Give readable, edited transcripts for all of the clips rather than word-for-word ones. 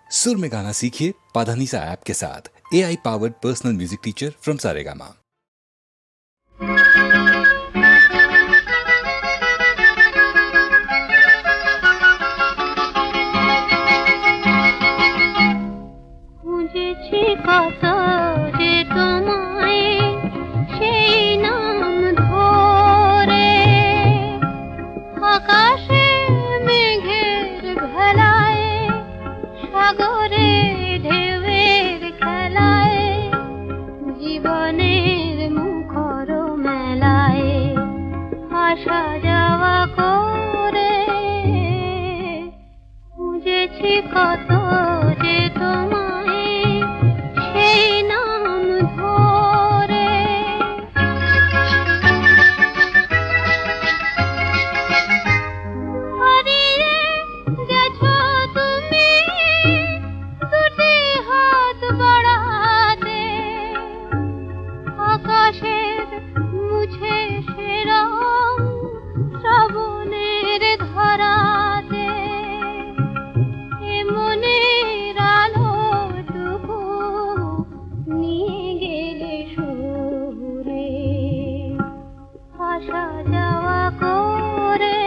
सुर में गाना सीखिए पाधानीसा ऐप के साथ। AI powered personal music teacher from Saregama. খুঁজেছি কত যে তোমায় সেই নাম ধরে, আকাশে মেঘের ভেলায়, সাগরে ঢেউয়ের খেলায়, জীবনের মুখর মেলায় আসা যাওয়া করে। খুঁজেছি কত যে তোমায় সেই নাম ধরে। হারিয়ে গেছো তুমি দুটি হাত বাড়াতে, আকাশের মুছে সে রং শ্রাবণের ধারাতে। এ মনের আলোটুকু নিয়ে গেলে সুরে, আসা যাওয়া করে।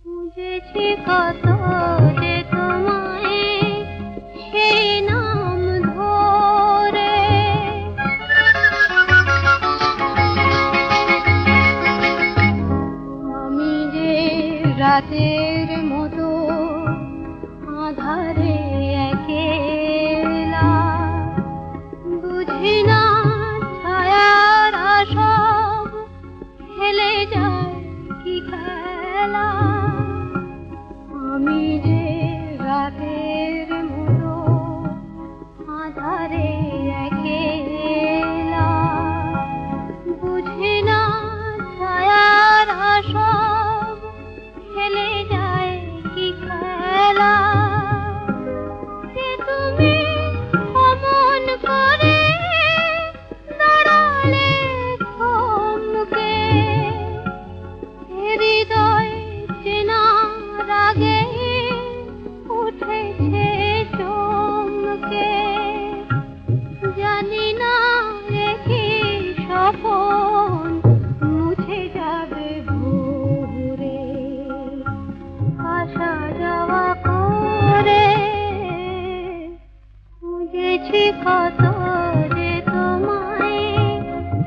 খুঁজেছি কত যে তোমায় সেই নাম ধরে। আমি যে রাতের মতো আধারে একেলা, বুঝি না ছায়ার সব খেলে যায় কি খেলা। আমি যে রাতের মতো আধারে একেলা, বুঝি না ছায়ার সব খেলে যায় কি খেলা। যে তুমি অমন করে দাঁড়ালে থমকে, হৃদয় চেনার আগে উঠেছে চমকে। জানি না কি স্বপন মুছে যাবে ভোরে, আসা যাওয়া করে। খুঁজেছি কত যে তোমায়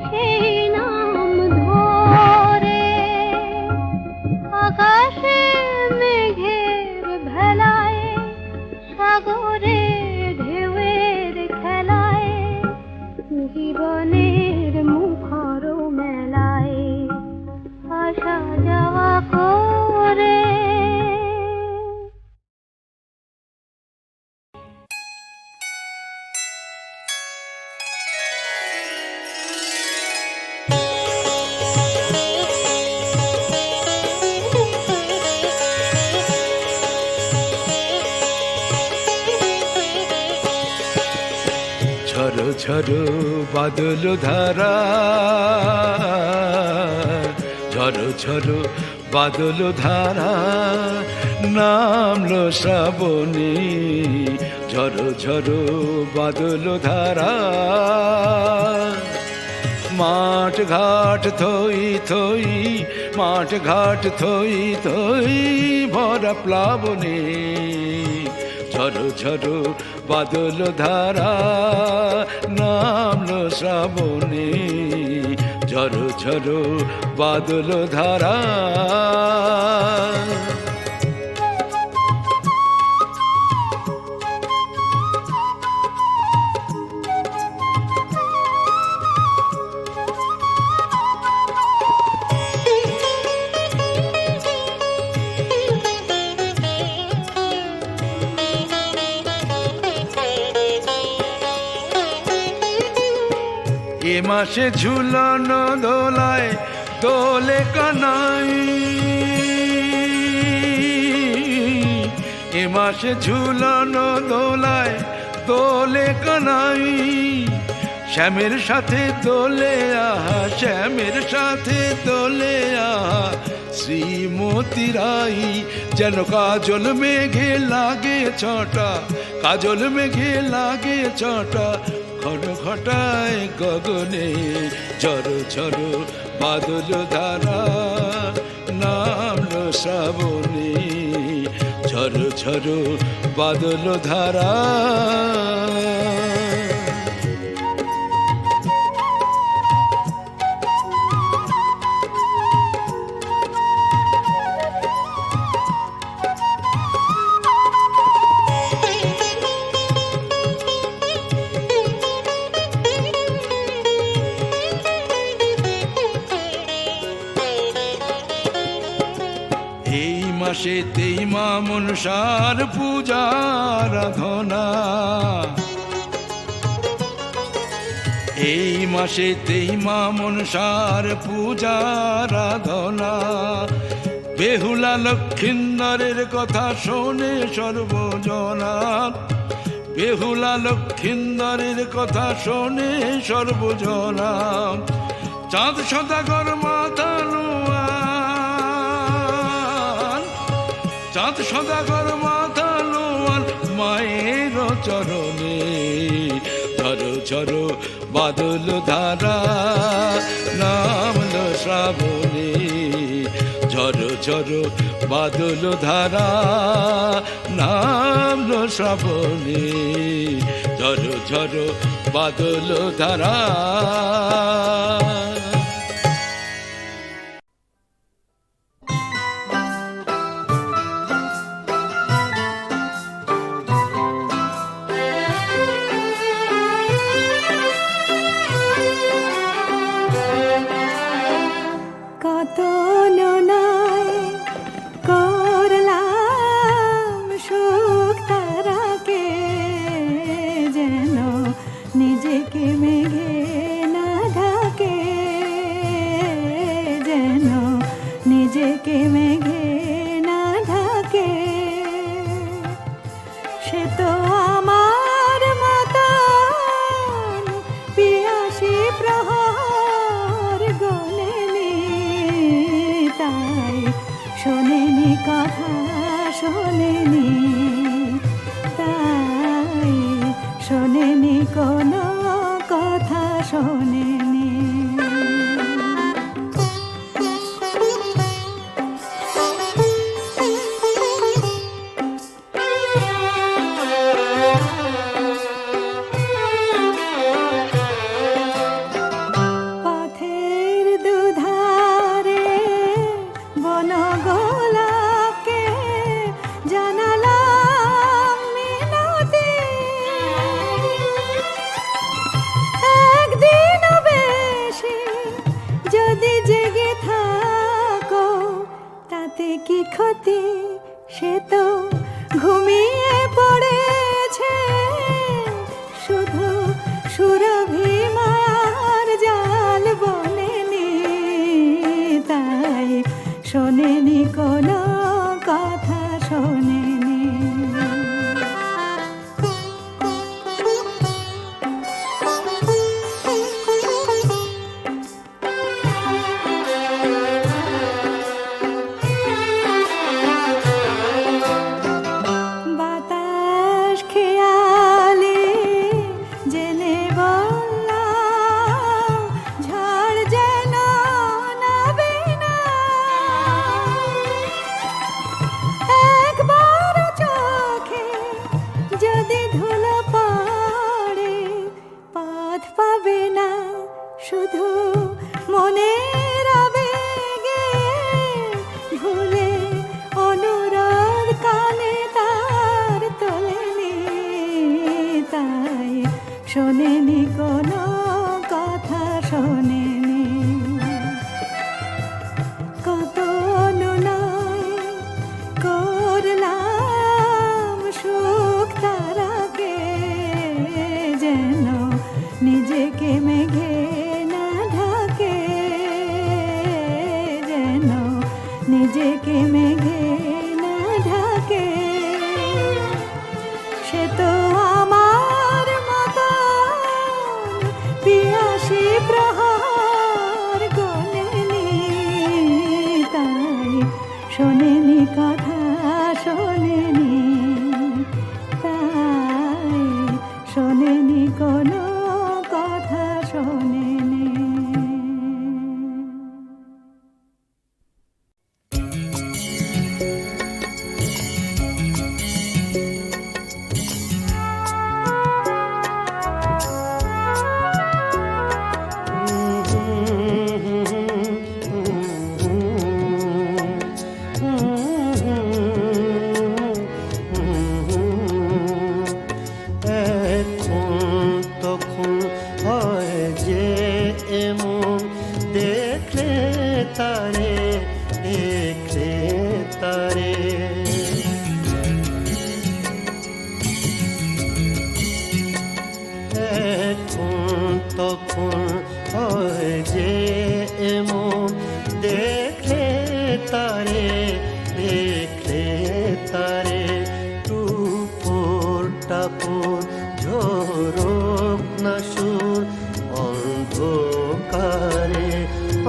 সেই নাম ধরে, আকাশে মেঘের ভেলায়, সাগরে ঢেউয়ের খেলায়, জীবনের মুখর মেলায় আসা যাওয়া করে। ঝরো ঝরো বাদল ধারা, ঝরো ঝরো বাদল ধারা, নামলো শ্রাবণী। ঝরো ঝরো বাদল ধারা, মাঠ ঘাট থই থই, মাঠ ঘাট থই থই, ভরা প্লাবনী। ঝরো ঝরো বাদল ধারা, নামলো শ্রাবণী। ঝরো ঝরো বাদল ধারা। এ মাসে ঝুলানো দোলায় দোলে কানাই, এ মাসে ঝুলানো দোলায় দোলে কানাই। শ্যামের সাথে দোলে আহা, শ্যামের সাথে দোলে আহা, শ্রীমতী রাই যেন কাজল মেঘে লাগে ছটা, কাজল মেঘে লাগে ছটা, ঘন ঘটায় গগনে ঝড়ো ঝড়ো বাদল ধারা, নামলো শ্রাবণে ঝড়ো ঝড়ো বাদল ধারা। মাসেতেই মা মনসার পূজা আরাধনা, এই মাসেতেই মা মনসার পূজা আরাধনা। বেহুলা লক্ষিন্দরের কথা শোনে সর্বজনা, বেহুলা লক্ষিন্দরের কথা শোনে সর্বজনা। চাঁদ সদাগর মাতানো, চাঁদ সদাগর মাতালো আর মায়ের চরণে ঝড়ো ঝড়ো বাদল ধারা, নামলো শ্রাবণে ঝড়ো ঝড়ো বাদল ধারা, নামলো শ্রাবণে ঝড়ো ঝড়ো বাদল ধারা। সে তো আমার মতো টাপুর ঝোরক না সুর অন্ধকারে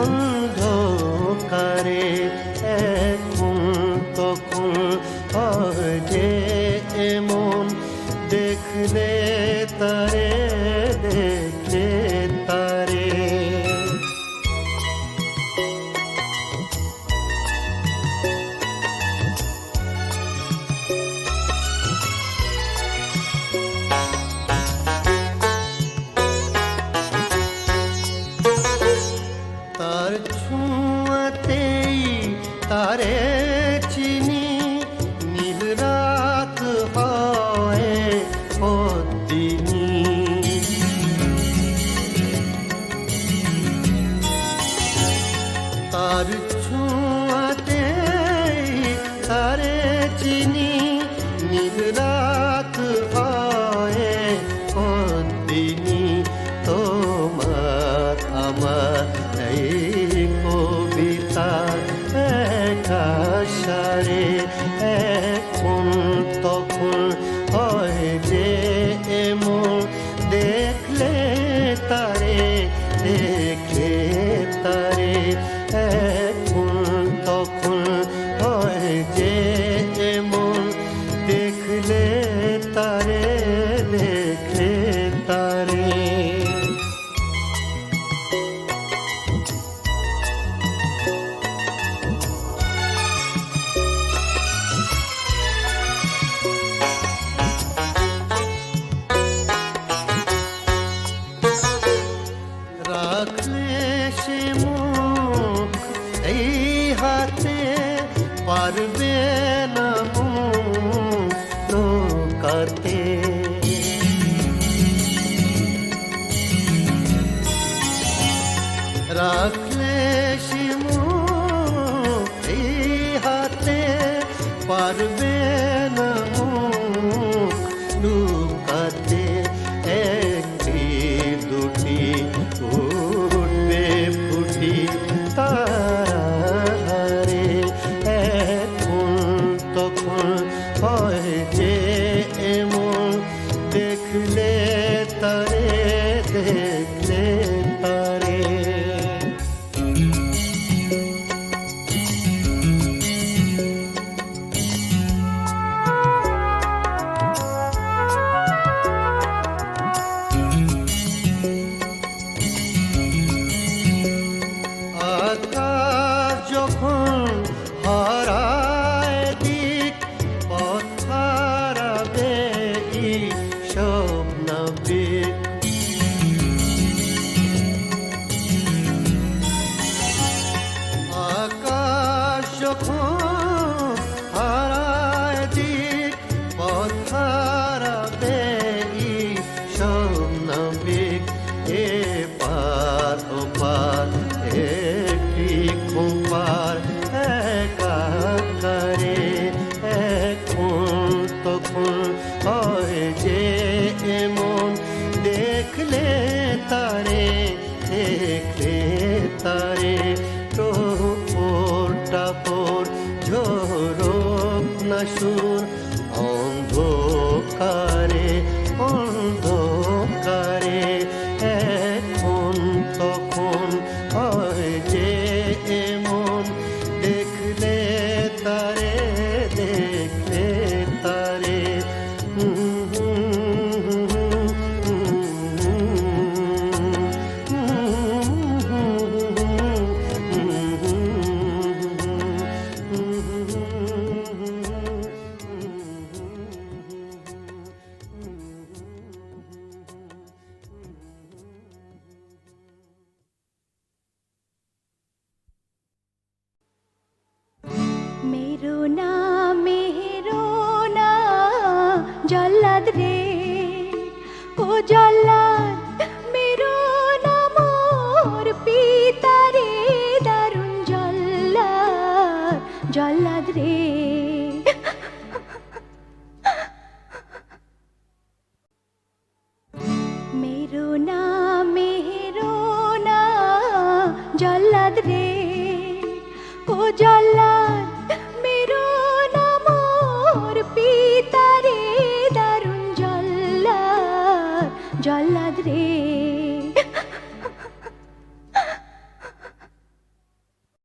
অন্ধকারে এখন তখন হয় যে এমন দেখলে তারে দেখলে তারে তার ছোঁয়াতেই তারে চিনি নীল রাত হয় পদ্মিনী তার ছোঁয়াতেই তারে চিনি নীল রাত হয় পদ্মিনী তোমার আমার এই কবিতা একা সারে এখন তখন হয় যে এমন দেখলে তারে দেখলে তারে এখন তখন হয় যে এমন দেখলে তারে দেখলে তারে রাখলে সে মুখ এই হাতে পারবে না মুখ লোকাতে রাখলে সে মুখ এই হাতে পারবে না মুখ লুকাতে একটি দুটি উঠবে ফুটি তারে এখন তখন হয় যে এমন দেখলে তারে দেখলে তারে আকাশ যখন হারায় দিক পথ হারাবে সব নাবিক আকাশ যখন হারায় দিক পথ হারাবে সব নাবিক এ পার ও পার একটি খোপার একাকারে এখন তখন হয় যে এমন দেখলে তারে দেখলে তারে টোপর টাপর ঝোরক না সুর অন্ধকারে অন্ধকারে এখন তখন হয় যে এমন দেখলে তারে দেখলে তারে मेरो ना जल्लाद रे ओ जल्लाद मेरो ना मोर पिता रे दारुण जल्लाद जल्लाद रे मेरो ना जल्लाद रे ओ जल्लाद मेरो ना मोर पिता रे दारुण जल्लाद জল্লাদ রে